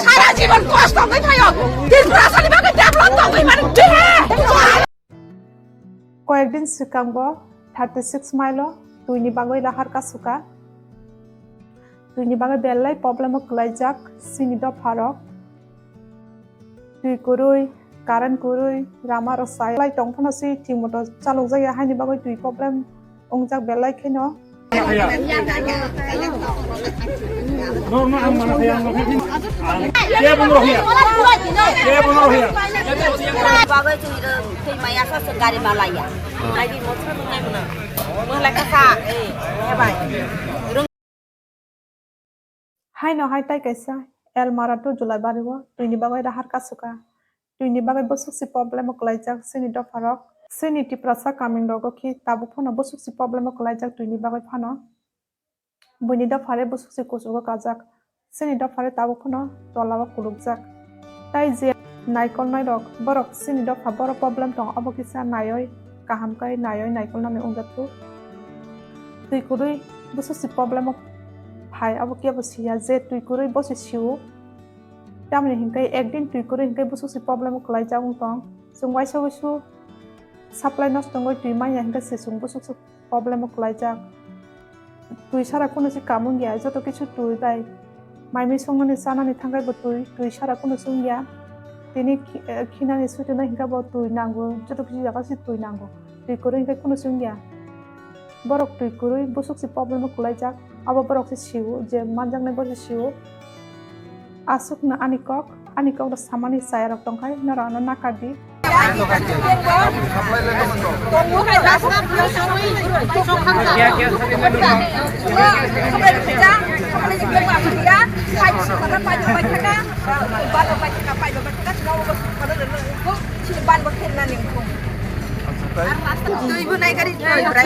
সারা জীবন কষ্ট করে থাকো কিন্তু আসলে বাকি ডেভেলপ তো তুই মানে কয়েকদিন সিকাংবো 36 মাইলো তুইনি বাগৈ লাহার কাসুকা তুইনি বাগৈ বেলাই প্রবলেম ক্লাইজাক সিনি দ ফারক তুই কুরুই কারেন্ট কুরুই রামার সাই লাই টংফনসি ঠিকমতো চালক যাইয়া হাইনি বাগৈ তুই প্রবলেম অংজাক বেলাই খেনো Hai no hai tai kaisa el marato julai bariwo tuini bagai rahar kasuka tuini bagai bosuk si problem klaijak sini do farok sini ti prasa coming dogo ki tabu phono bosuk si problem klaijak tuini bagai phano buni do fare bosuk si kusugo kajak sini do fare tabu phono tolawa kulukjak tai je naikol nai rok borok sini do phaboro problem tong obokisa nayoi kaham kai nayoi naikol nami ungjatu tui kurui bosuk si problem hai abo kia bosia je tui kurui bosi siu tamni hingkai ekdin tui kurui hingkai bosu si problem klai jaung tong sungwai sogusu supply nos tongoi tui mai hingkai si sung bosu si problem klai jak tui sara kono si kamun gya joto kichu tui bai mai mi songani sanani thangai bo tui sara kono sungya tini khinani sutuna hingka bo tui nango joto kichu jaga si tui nango tui kurui hingkai kono sungya borok tui kurui bosu si problem klai jak abo borok si siu je manjang ne bosi siu asuk na anikok da samani saya rok tongkai na rana nakadi ibu naik garis berapa